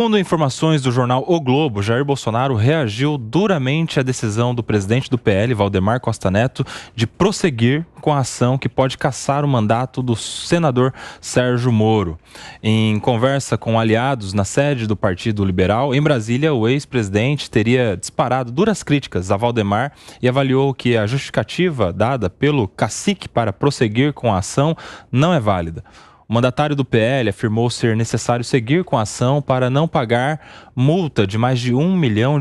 Segundo informações do jornal O Globo, Jair Bolsonaro reagiu duramente à decisão do presidente do PL, Valdemar Costa Neto, de prosseguir com a ação que pode cassar o mandato do senador Sérgio Moro. Em conversa com aliados na sede do Partido Liberal, em Brasília, o ex-presidente teria disparado duras críticas a Valdemar e avaliou que a justificativa dada pelo cacique para prosseguir com a ação não é válida. O mandatário do PL afirmou ser necessário seguir com a ação para não pagar multa de mais de R$1 milhão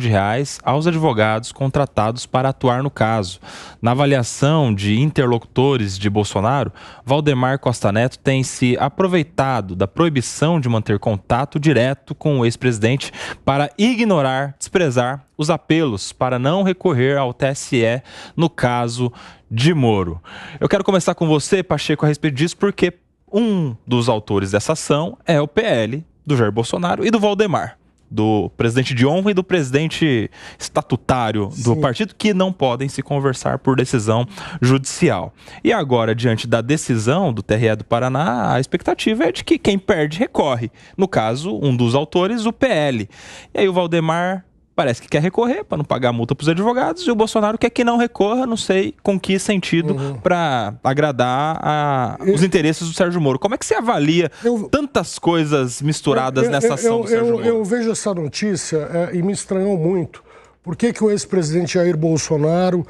aos advogados contratados para atuar no caso. Na avaliação de interlocutores de Bolsonaro, Valdemar Costa Neto tem se aproveitado da proibição de manter contato direto com o ex-presidente para ignorar, desprezar os apelos para não recorrer ao TSE no caso de Moro. Eu quero começar com você, Pacheco, a respeito disso, porque um dos autores dessa ação é o PL do Jair Bolsonaro e do Valdemar, do presidente de honra e do presidente estatutário do partido, que não podem se conversar por decisão judicial. E agora, diante da decisão do TRE do Paraná, a expectativa é de que quem perde recorre. No caso, um dos autores, o PL. E aí o Valdemar parece que quer recorrer para não pagar multa para os advogados e o Bolsonaro quer que não recorra, não sei com que sentido, para agradar os interesses do Sérgio Moro. Como é que você avalia tantas coisas misturadas nessa ação do Sérgio Moro? Eu vejo essa notícia e me estranhou muito. Por que o ex-presidente Jair Bolsonaro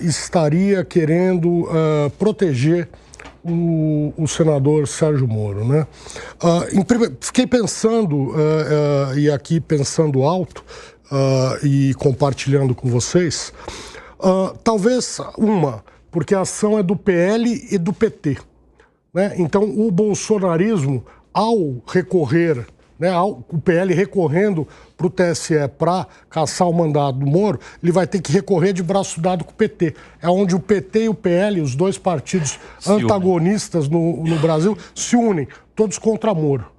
estaria querendo proteger o senador Sérgio Moro, né? Fiquei pensando, e aqui pensando alto, e compartilhando com vocês, talvez porque a ação é do PL e do PT, né? Então o bolsonarismo, ao recorrer, né, o PL recorrendo para o TSE para cassar o mandato do Moro, ele vai ter que recorrer de braço dado com o PT. É onde o PT e o PL, os dois partidos antagonistas no Brasil, se unem, todos contra Moro.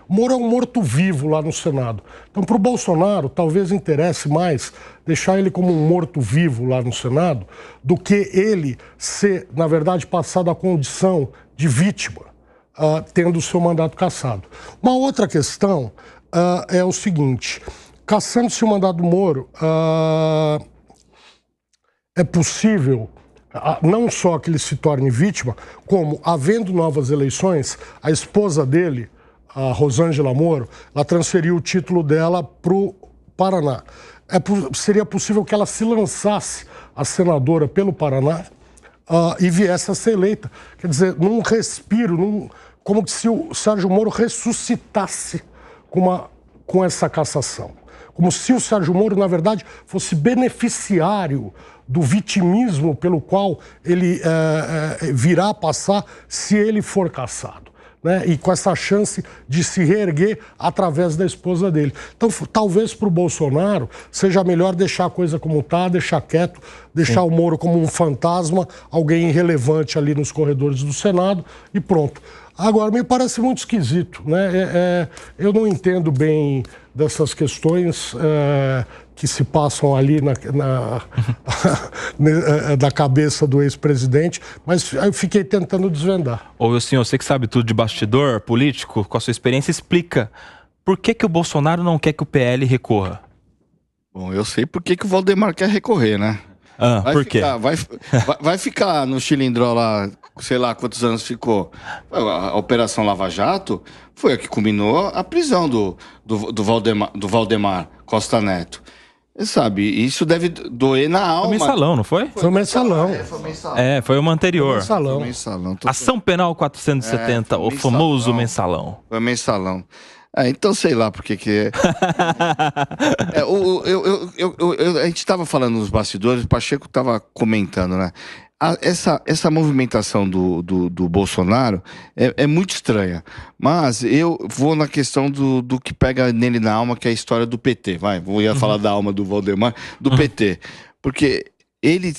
Moro é um morto-vivo lá no Senado. Então, para o Bolsonaro, talvez interesse mais deixar ele como um morto-vivo lá no Senado do que ele ser, na verdade, passado a condição de vítima, tendo o seu mandato cassado. Uma outra questão é o seguinte: cassando-se o mandato do Moro, é possível não só que ele se torne vítima, como, havendo novas eleições, a esposa dele, a Rosângela Moro, ela transferiu o título dela para o Paraná. Seria possível que ela se lançasse a senadora pelo Paraná e viesse a ser eleita. Quer dizer, num respiro, como se o Sérgio Moro ressuscitasse com essa cassação. Como se o Sérgio Moro, na verdade, fosse beneficiário do vitimismo pelo qual ele virá a passar se ele for cassado. Né? E com essa chance de se reerguer através da esposa dele. Então, talvez para o Bolsonaro seja melhor deixar a coisa como está, deixar quieto, deixar o Moro como um fantasma, alguém irrelevante ali nos corredores do Senado e pronto. Agora, me parece muito esquisito, né? Eu não entendo bem dessas questões que se passam ali da cabeça do ex-presidente, mas eu fiquei tentando desvendar. Ô, senhor, você que sabe tudo de bastidor político, com a sua experiência, explica por que o Bolsonaro não quer que o PL recorra? Bom, eu sei por que o Valdemar quer recorrer, né? Por quê? Vai ficar no Chilindró lá, sei lá quantos anos ficou. A Operação Lava Jato foi a que culminou a prisão do Valdemar Costa Neto. Você sabe, isso deve doer na alma. Foi mensalão, não foi? Foi mensalão. Foi uma anterior. Foi mensalão. Ação Penal 470, o famoso mensalão. Foi mensalão. Então sei lá por que a gente estava falando nos bastidores, o Pacheco estava comentando, né? Essa movimentação do Bolsonaro é muito estranha, mas eu vou na questão do que pega nele na alma, que é a história do PT. Eu ia falar da alma do Valdemar, do PT, porque ele,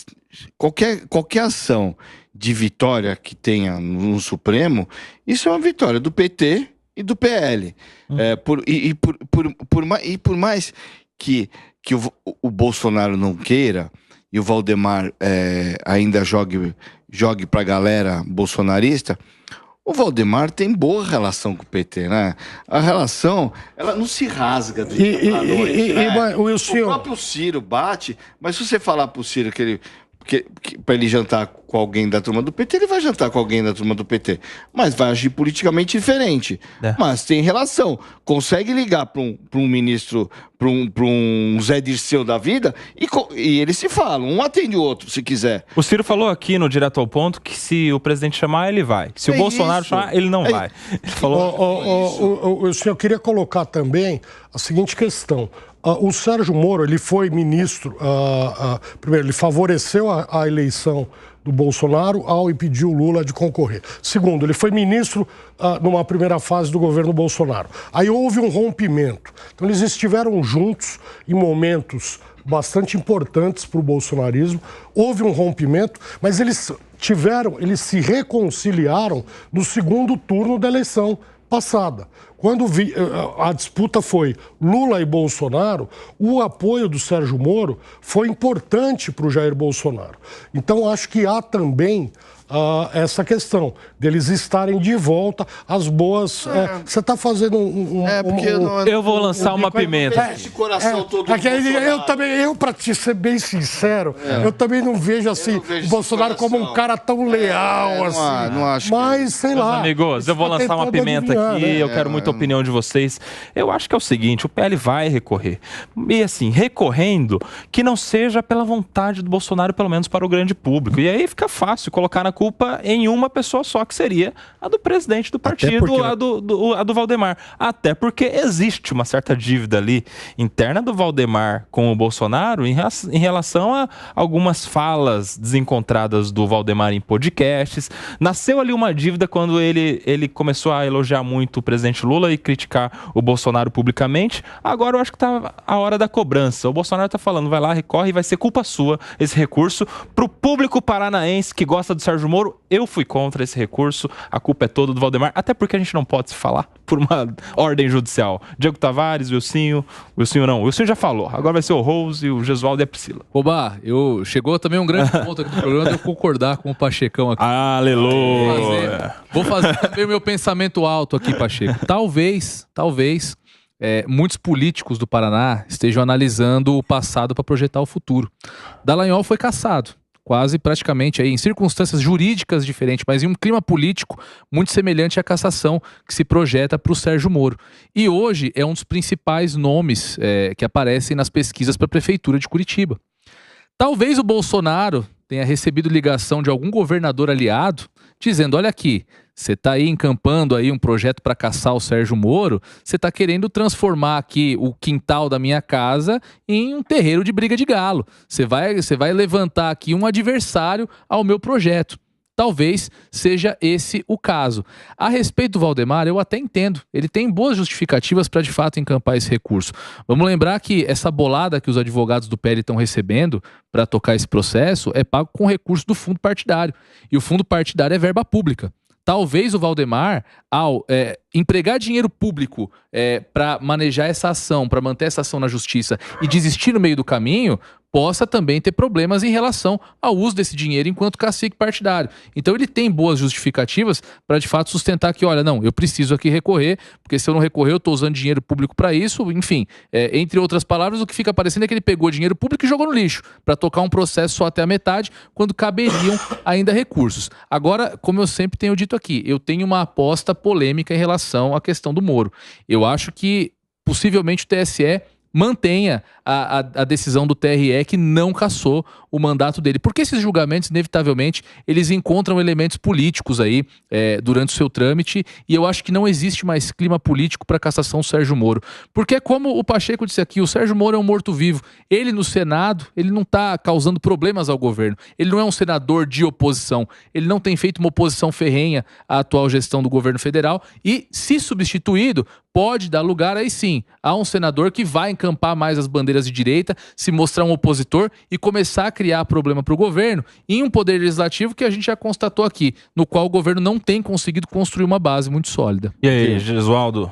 qualquer ação de vitória que tenha no Supremo, isso é uma vitória do PT e do PL. Por mais que o Bolsonaro não queira e o Valdemar ainda jogue pra galera bolsonarista, O Valdemar tem boa relação com o PT, né? A relação, ela não se rasga do dia pra noite, né? O próprio Ciro bate, mas se você falar pro Ciro que para ele jantar com alguém da turma do PT, ele vai jantar com alguém da turma do PT, mas vai agir politicamente diferente. Mas tem relação. Consegue ligar para um ministro, para um Zé Dirceu da vida, e eles se falam, um atende o outro, se quiser. O Ciro falou aqui no Direto ao Ponto que se o presidente chamar, ele vai. Se o Bolsonaro chamar, ele não vai. Ele falou... Eu queria colocar também a seguinte questão. O Sérgio Moro, ele foi ministro, primeiro, ele favoreceu a eleição do Bolsonaro ao impedir o Lula de concorrer. Segundo, ele foi ministro numa primeira fase do governo Bolsonaro. Aí houve um rompimento. Então eles estiveram juntos em momentos bastante importantes para o bolsonarismo. Houve um rompimento, mas eles se reconciliaram no segundo turno da eleição passada. Quando a disputa foi Lula e Bolsonaro, o apoio do Sérgio Moro foi importante para o Jair Bolsonaro. Então, acho que há também essa questão deles estarem de volta às boas... Você está fazendo eu vou lançar uma pimenta. Esse coração todo eu para te ser bem sincero, eu também não vejo assim o Bolsonaro como um cara tão leal assim. Não acho. Mas, sei lá... Amigos, eu vou lançar uma pimenta aqui, eu quero muito a opinião de vocês. Eu acho que é o seguinte, o PL vai recorrer. E assim, recorrendo, que não seja pela vontade do Bolsonaro, pelo menos para o grande público. E aí fica fácil colocar na culpa em uma pessoa só, que seria a do presidente do partido, a do Valdemar. Até porque existe uma certa dívida ali interna do Valdemar com o Bolsonaro em relação a algumas falas desencontradas do Valdemar em podcasts. Nasceu ali uma dívida quando ele começou a elogiar muito o presidente Lula e criticar o Bolsonaro publicamente. Agora eu acho que tá a hora da cobrança. O Bolsonaro tá falando, vai lá, recorre, e vai ser culpa sua esse recurso. Pro público paranaense que gosta do Sérgio Moro, eu fui contra esse recurso, a culpa é toda do Valdemar, até porque a gente não pode se falar por uma ordem judicial. Diego Tavares, Wilsinho já falou, agora vai ser o Rose, o Gesualdo e a Priscila. Oba, chegou também um grande ponto aqui do programa de eu concordar com o Pachecão aqui. Aleluia! Vou fazer também o meu pensamento alto aqui, Pacheco. Talvez, muitos políticos do Paraná estejam analisando o passado para projetar o futuro. Dallagnol foi cassado. Quase praticamente aí, em circunstâncias jurídicas diferentes, mas em um clima político muito semelhante à cassação que se projeta para o Sérgio Moro. E hoje é um dos principais nomes que aparecem nas pesquisas para a Prefeitura de Curitiba. Talvez o Bolsonaro tenha recebido ligação de algum governador aliado dizendo, olha aqui, você está aí encampando aí um projeto para caçar o Sérgio Moro, você está querendo transformar aqui o quintal da minha casa em um terreiro de briga de galo. Você vai levantar aqui um adversário ao meu projeto. Talvez seja esse o caso. A respeito do Valdemar, eu até entendo. Ele tem boas justificativas para de fato encampar esse recurso. Vamos lembrar que essa bolada que os advogados do PL estão recebendo para tocar esse processo é pago com recurso do fundo partidário. E o fundo partidário é verba pública. Talvez o Valdemar, ao empregar dinheiro público para manejar essa ação, para manter essa ação na justiça e desistir no meio do caminho, possa também ter problemas em relação ao uso desse dinheiro enquanto cacique partidário. Então ele tem boas justificativas para de fato sustentar que, olha, não, eu preciso aqui recorrer, porque se eu não recorrer eu estou usando dinheiro público para isso, enfim. Entre outras palavras, o que fica parecendo é que ele pegou dinheiro público e jogou no lixo, para tocar um processo só até a metade, quando caberiam ainda recursos. Agora, como eu sempre tenho dito aqui, eu tenho uma aposta polêmica em relação à questão do Moro. Eu acho que possivelmente o TSE mantenha a decisão do TRE que não cassou o mandato dele. Porque esses julgamentos, inevitavelmente, eles encontram elementos políticos aí durante o seu trâmite, e eu acho que não existe mais clima político para cassação do Sérgio Moro. Porque, como o Pacheco disse aqui, o Sérgio Moro é um morto-vivo. Ele no Senado, ele não está causando problemas ao governo. Ele não é um senador de oposição. Ele não tem feito uma oposição ferrenha à atual gestão do governo federal, e, se substituído, pode dar lugar aí sim a um senador que vai encampar mais as bandeiras de direita, se mostrar um opositor e começar a criar problema para o governo em um poder legislativo que a gente já constatou aqui, no qual o governo não tem conseguido construir uma base muito sólida. E aí, Gesualdo?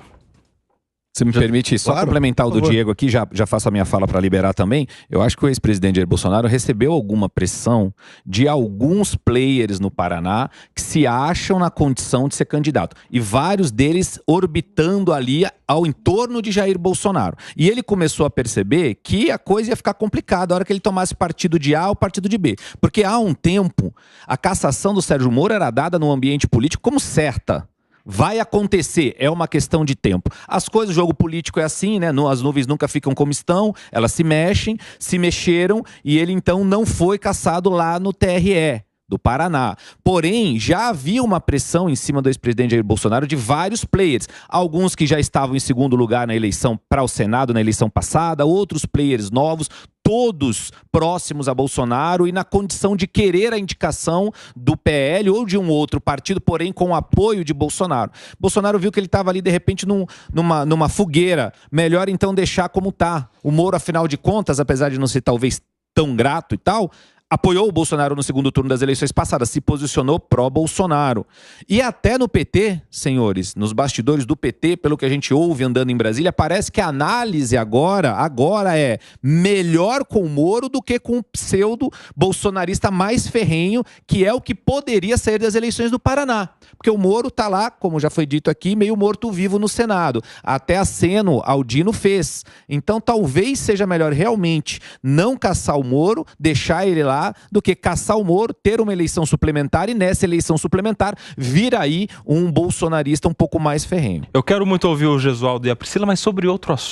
Se me permite só Claro, complementar o por do favor. Diego aqui, já faço a minha fala para liberar também. Eu acho que o ex-presidente Jair Bolsonaro recebeu alguma pressão de alguns players no Paraná que se acham na condição de ser candidato. E vários deles orbitando ali ao entorno de Jair Bolsonaro. E ele começou a perceber que a coisa ia ficar complicada a hora que ele tomasse partido de A ou partido de B. Porque há um tempo, a cassação do Sérgio Moro era dada no ambiente político como certa. Vai acontecer, é uma questão de tempo. As coisas, o jogo político é assim, né? As nuvens nunca ficam como estão, elas se mexem, se mexeram e ele então não foi cassado lá no TRE do Paraná. Porém, já havia uma pressão em cima do ex-presidente Jair Bolsonaro de vários players. Alguns que já estavam em segundo lugar na eleição para o Senado, na eleição passada, outros players novos, todos próximos a Bolsonaro e na condição de querer a indicação do PL ou de um outro partido, porém com o apoio de Bolsonaro. Bolsonaro viu que ele estava ali, de repente, numa fogueira. Melhor, então, deixar como está. O Moro, afinal de contas, apesar de não ser talvez tão grato e tal, apoiou o Bolsonaro no segundo turno das eleições passadas, se posicionou pró-Bolsonaro. E até no PT, senhores, nos bastidores do PT, pelo que a gente ouve andando em Brasília, parece que a análise agora é melhor com o Moro do que com o pseudo-bolsonarista mais ferrenho, que é o que poderia sair das eleições do Paraná. Porque o Moro está lá, como já foi dito aqui, meio morto-vivo no Senado. Até aceno Aldino fez. Então talvez seja melhor realmente não caçar o Moro, deixar ele lá, do que caçar o Moro, ter uma eleição suplementar e nessa eleição suplementar vir aí um bolsonarista um pouco mais ferrenho. Eu quero muito ouvir o Gesualdo e a Priscila, mas sobre outro assunto.